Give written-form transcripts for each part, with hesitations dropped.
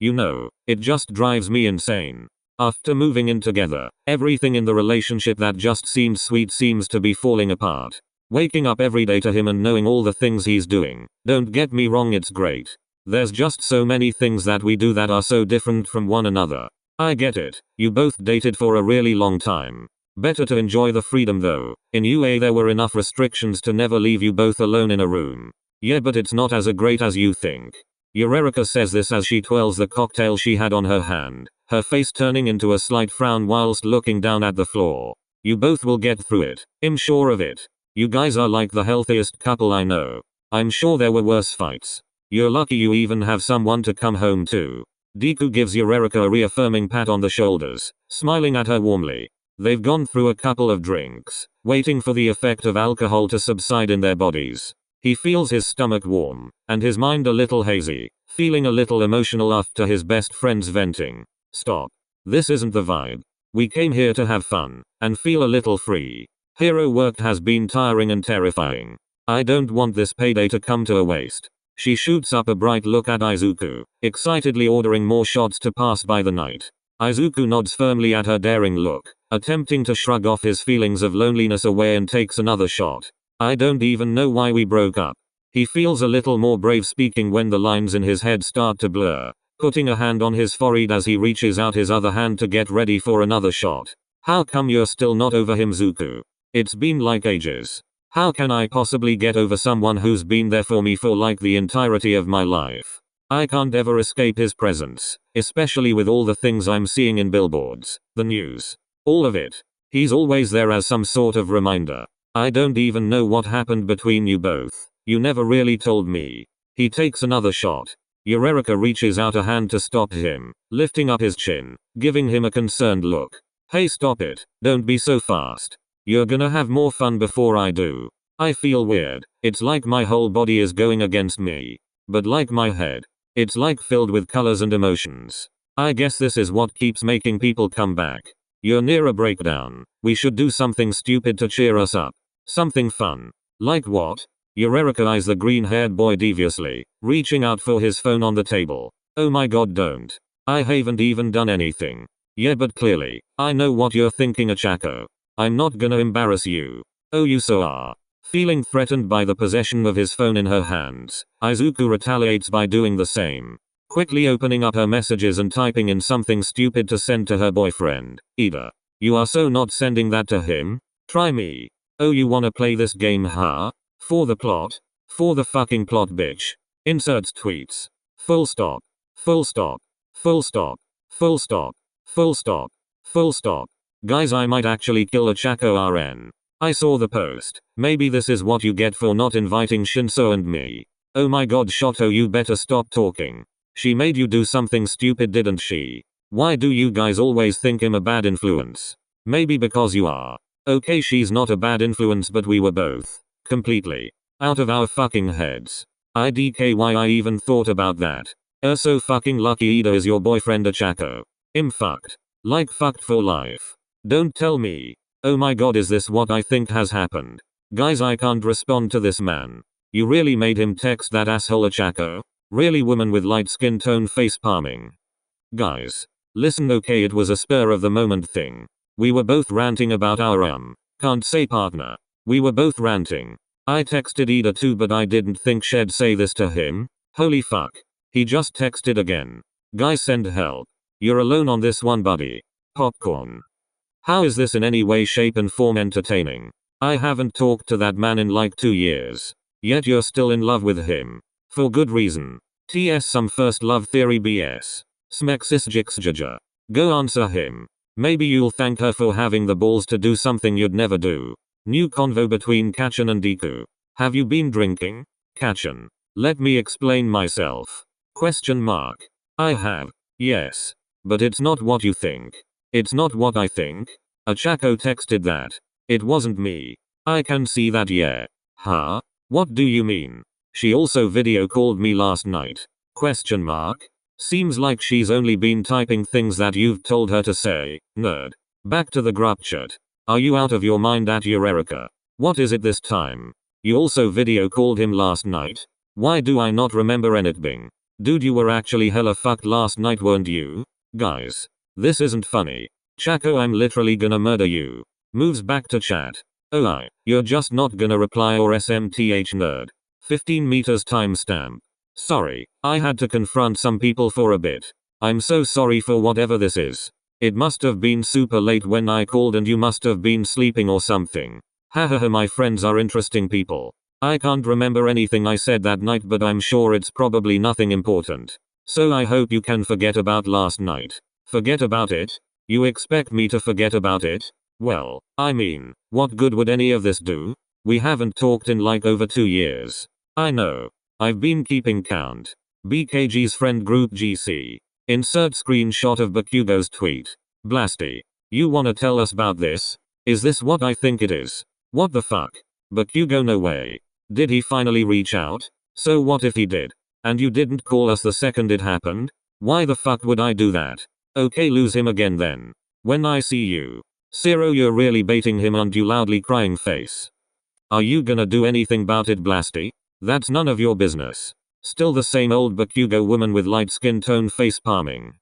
You know, it just drives me insane. After moving in together, everything in the relationship that just seemed sweet seems to be falling apart. Waking up every day to him and knowing all the things he's doing. Don't get me wrong, it's great. There's just so many things that we do that are so different from one another. I get it. You both dated for a really long time. Better to enjoy the freedom though. In UA there were enough restrictions to never leave you both alone in a room. Yeah, but it's not as great as you think. Eureka says this as she twirls the cocktail she had on her hand, her face turning into a slight frown whilst looking down at the floor. You both will get through it. I'm sure of it. You guys are like the healthiest couple I know. I'm sure there were worse fights. You're lucky you even have someone to come home to. DEKU gives Eureka a reaffirming pat on the shoulders, smiling at her warmly. They've gone through a couple of drinks, waiting for the effect of alcohol to subside in their bodies. He feels his stomach warm, and his mind a little hazy, feeling a little emotional after his best friend's venting. Stop. This isn't the vibe. We came here to have fun, and feel a little free. Hero work has been tiring and terrifying. I don't want this payday to come to a waste. She shoots up a bright look at Izuku, excitedly ordering more shots to pass by the night. Izuku nods firmly at her daring look, attempting to shrug off his feelings of loneliness away and takes another shot. I don't even know why we broke up. He feels a little more brave speaking when the lines in his head start to blur, putting a hand on his forehead as he reaches out his other hand to get ready for another shot. How come you're still not over him, Zuko? It's been like ages. How can I possibly get over someone who's been there for me for like the entirety of my life? I can't ever escape his presence, especially with all the things I'm seeing in billboards, the news, all of it. He's always there as some sort of reminder. I don't even know what happened between you both. You never really told me. He takes another shot. Eureka reaches out a hand to stop him, lifting up his chin, giving him a concerned look. Hey, stop it. Don't be so fast. You're gonna have more fun before I do. I feel weird. It's like my whole body is going against me. But like my head. It's like filled with colors and emotions. I guess this is what keeps making people come back. You're near a breakdown. We should do something stupid to cheer us up. Something fun. Like what? Eureka eyes the green-haired boy deviously, reaching out for his phone on the table. Oh my god, don't. I haven't even done anything. Yeah, but clearly, I know what you're thinking, Achako. I'm not gonna embarrass you. Oh, you so are. Feeling threatened by the possession of his phone in her hands, Izuku retaliates by doing the same. Quickly opening up her messages and typing in something stupid to send to her boyfriend, Ida. You are so not sending that to him? Try me. Oh, you wanna play this game, huh? For the plot? For the fucking plot, bitch. Inserts tweets. Full stop. Full stop. Full stop. Full stop. Full stop. Full stop. Guys, I might actually kill Achako RN. I saw the post. Maybe this is what you get for not inviting Shinso and me. Oh my god, Shoto, you better stop talking. She made you do something stupid, didn't she? Why do you guys always think I'm a bad influence? Maybe because you are. Okay, she's not a bad influence, but we were both completely out of our fucking heads. IDK, why I even thought about that. So fucking lucky Ida is your boyfriend, Achako. I'm fucked. Like fucked for life. Don't tell me. Oh my god, is this what I think has happened? Guys, I can't respond to this man. You really made him text that asshole Achako? Really, woman with light skin tone face palming. Guys. Listen, okay, it was a spur of the moment thing. We were both ranting about our can't say partner. We were both ranting. I texted Ida too, but I didn't think she'd say this to him. Holy fuck. He just texted again. Guys, send help. You're alone on this one, buddy. Popcorn. How is this in any way, shape and form entertaining? I haven't talked to that man in like 2 years. Yet you're still in love with him. For good reason. TS some first love theory BS. Smexisjixjaja. Go answer him. Maybe you'll thank her for having the balls to do something you'd never do. New convo between Kachan and DEKU. Have you been drinking? Kachan. Let me explain myself. Question mark. I have. Yes. But it's not what you think. It's not what I think. Achako texted that. It wasn't me. I can see that, yeah. Huh? What do you mean? She also video called me last night. Question mark. Seems like she's only been typing things that you've told her to say, nerd. Back to the group chat. Are you out of your mind at Eureka? What is it this time? You also video called him last night? Why do I not remember anything? Dude, you were actually hella fucked last night, weren't you? Guys. This isn't funny. Chaco, I'm literally gonna murder you. Moves back to chat. Oh, you're just not gonna reply or smth nerd. 15 meters timestamp. Sorry, I had to confront some people for a bit. I'm so sorry for whatever this is. It must have been super late when I called and you must have been sleeping or something. Hahaha, my friends are interesting people. I can't remember anything I said that night, but I'm sure it's probably nothing important. So I hope you can forget about last night. Forget about it? You expect me to forget about it? Well, I mean, what good would any of this do? We haven't talked in like over 2 years. I know. I've been keeping count. BKG's friend group GC. Insert screenshot of Bakugo's tweet. Blasty. You wanna tell us about this? Is this what I think it is? What the fuck? Bakugo, no way. Did he finally reach out? So what if he did? And you didn't call us the second it happened? Why the fuck would I do that? Okay, lose him again then. When I see you. Zero, you're really baiting him, and you loudly crying face. Are you gonna do anything about it, Blasty? That's none of your business. Still the same old Bakugo woman with light skin tone face palming.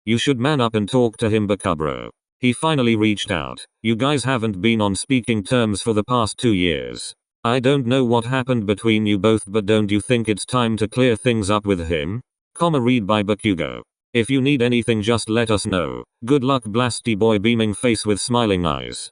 You should man up and talk to him, Bakubro. He finally reached out. You guys haven't been on speaking terms for the past 2 years. I don't know what happened between you both, but don't you think it's time to clear things up with him? Read by Bakugo. If you need anything, just let us know. Good luck, Blasty boy, beaming face with smiling eyes.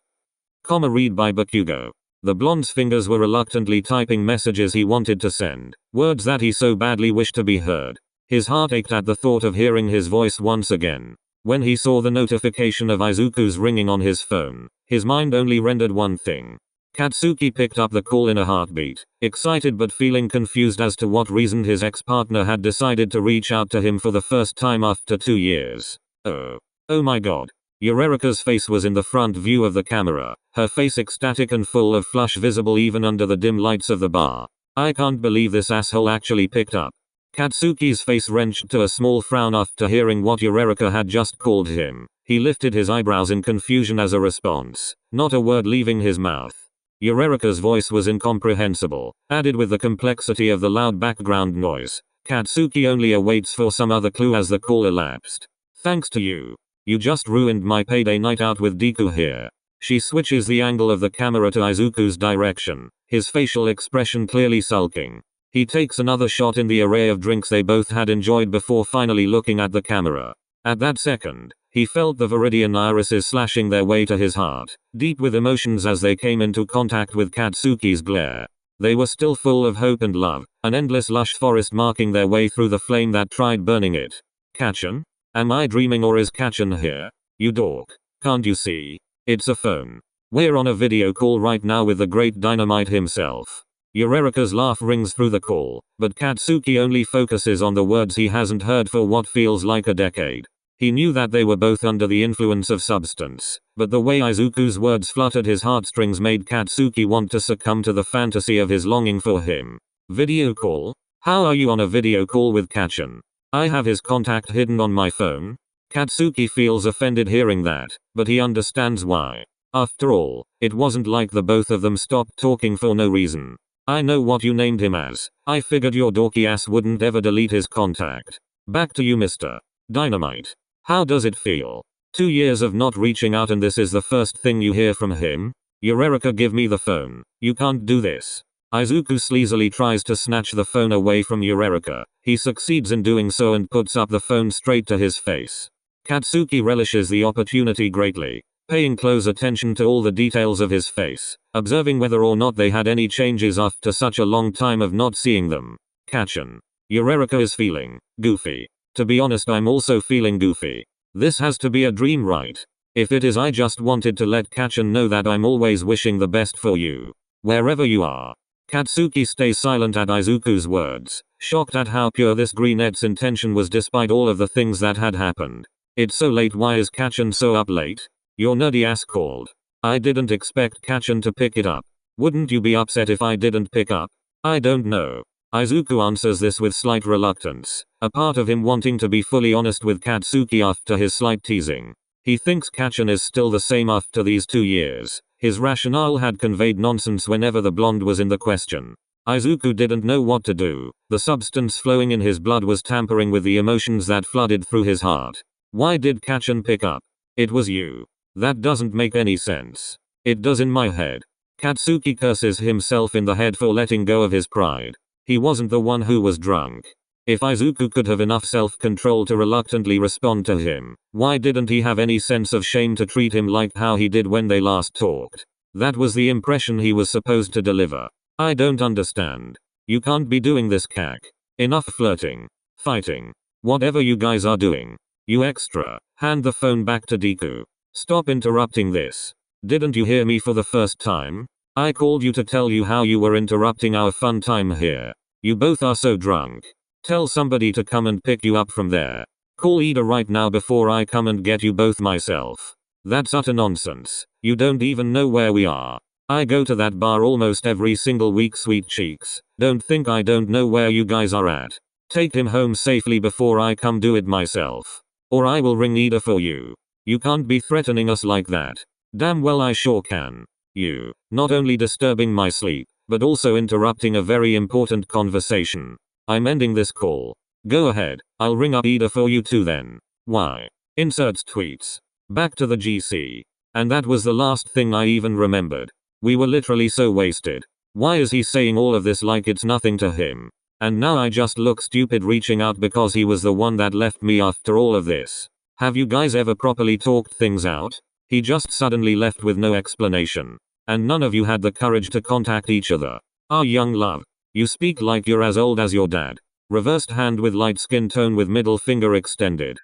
Read by Bakugo. The blonde's fingers were reluctantly typing messages he wanted to send. Words that he so badly wished to be heard. His heart ached at the thought of hearing his voice once again. When he saw the notification of Izuku's ringing on his phone, his mind only rendered one thing. Katsuki picked up the call in a heartbeat, excited but feeling confused as to what reason his ex-partner had decided to reach out to him for the first time after 2 years. Oh my god. Eureka's face was in the front view of the camera, her face ecstatic and full of flush visible even under the dim lights of the bar. I can't believe this asshole actually picked up. Katsuki's face wrenched to a small frown after hearing what Eureka had just called him. He lifted his eyebrows in confusion as a response, not a word leaving his mouth. Eureka's voice was incomprehensible, added with the complexity of the loud background noise. Katsuki only awaits for some other clue as the call elapsed. Thanks to you. You just ruined my payday night out with Deku here. She switches the angle of the camera to Izuku's direction, his facial expression clearly sulking. He takes another shot in the array of drinks they both had enjoyed before finally looking at the camera. At that second, he felt the viridian irises slashing their way to his heart, deep with emotions as they came into contact with Katsuki's glare. They were still full of hope and love, an endless lush forest marking their way through the flame that tried burning it. Kachan? Am I dreaming, or is Kachan here? You dork. Can't you see? It's a phone. We're on a video call right now with the great Dynamite himself. Eureka's laugh rings through the call, but Katsuki only focuses on the words he hasn't heard for what feels like a decade. He knew that they were both under the influence of substance, but the way Izuku's words fluttered his heartstrings made Katsuki want to succumb to the fantasy of his longing for him. Video call? How are you on a video call with Kachan? I have his contact hidden on my phone. Katsuki feels offended hearing that, but he understands why. After all, it wasn't like the both of them stopped talking for no reason. I know what you named him as. I figured your dorky ass wouldn't ever delete his contact. Back to you, Mr. Dynamite. How does it feel? 2 years of not reaching out and this is the first thing you hear from him? Eureka, give me the phone. You can't do this. Izuku sleazily tries to snatch the phone away from Eureka. He succeeds in doing so and puts up the phone straight to his face. Katsuki relishes the opportunity greatly, paying close attention to all the details of his face, observing whether or not they had any changes after such a long time of not seeing them. Kachan. Eureka is feeling goofy. To be honest, I'm also feeling goofy. This has to be a dream, right? If it is, I just wanted to let Kachan know that I'm always wishing the best for you. Wherever you are. Katsuki stays silent at Izuku's words, shocked at how pure this greenette's intention was despite all of the things that had happened. It's so late, why is Kachan so up late? Your nerdy ass called. I didn't expect Kachan to pick it up. Wouldn't you be upset if I didn't pick up? I don't know. Izuku answers this with slight reluctance, a part of him wanting to be fully honest with Katsuki after his slight teasing. He thinks Kachan is still the same after these 2 years. His rationale had conveyed nonsense whenever the blonde was in the question. Izuku didn't know what to do. The substance flowing in his blood was tampering with the emotions that flooded through his heart. Why did Kachan pick up? It was you. That doesn't make any sense. It does in my head. Katsuki curses himself in the head for letting go of his pride. He wasn't the one who was drunk. If Izuku could have enough self-control to reluctantly respond to him, why didn't he have any sense of shame to treat him like how he did when they last talked? That was the impression he was supposed to deliver. I don't understand. You can't be doing this, Kak. Enough flirting. Fighting. Whatever you guys are doing. You extra. Hand the phone back to Deku. Stop interrupting this. Didn't you hear me for the first time? I called you to tell you how you were interrupting our fun time here. You both are so drunk. Tell somebody to come and pick you up from there. Call Ida right now before I come and get you both myself. That's utter nonsense. You don't even know where we are. I go to that bar almost every single week, sweet cheeks. Don't think I don't know where you guys are at. Take him home safely before I come do it myself. Or I will ring Ida for you. You can't be threatening us like that. Damn well I sure can. You, not only disturbing my sleep, but also interrupting a very important conversation. I'm ending this call. Go ahead, I'll ring up Ida for you too then. Why? Inserts tweets. Back to the GC. And that was the last thing I even remembered. We were literally so wasted. Why is he saying all of this like it's nothing to him? And now I just look stupid reaching out because he was the one that left me after all of this. Have you guys ever properly talked things out? He just suddenly left with no explanation. And none of you had the courage to contact each other. Our young love. You speak like you're as old as your dad. Reversed hand with light skin tone with middle finger extended.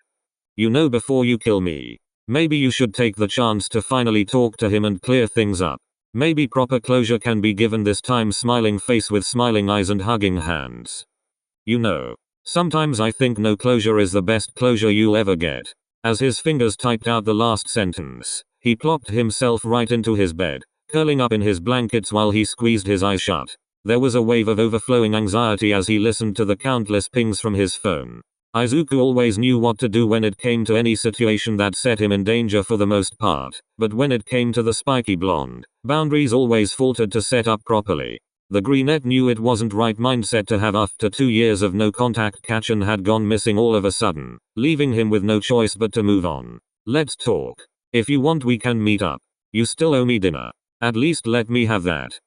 You know, before you kill me. Maybe you should take the chance to finally talk to him and clear things up. Maybe proper closure can be given this time. Smiling face with smiling eyes and hugging hands. You know, sometimes I think no closure is the best closure you'll ever get. As his fingers typed out the last sentence, he plopped himself right into his bed, curling up in his blankets while he squeezed his eyes shut. There was a wave of overflowing anxiety as he listened to the countless pings from his phone. Izuku always knew what to do when it came to any situation that set him in danger for the most part, but when it came to the spiky blonde, boundaries always faltered to set up properly. The brunette knew it wasn't right mindset to have after 2 years of no contact. Kachan had gone missing all of a sudden, leaving him with no choice but to move on. Let's talk. If you want we can meet up. You still owe me dinner. At least let me have that.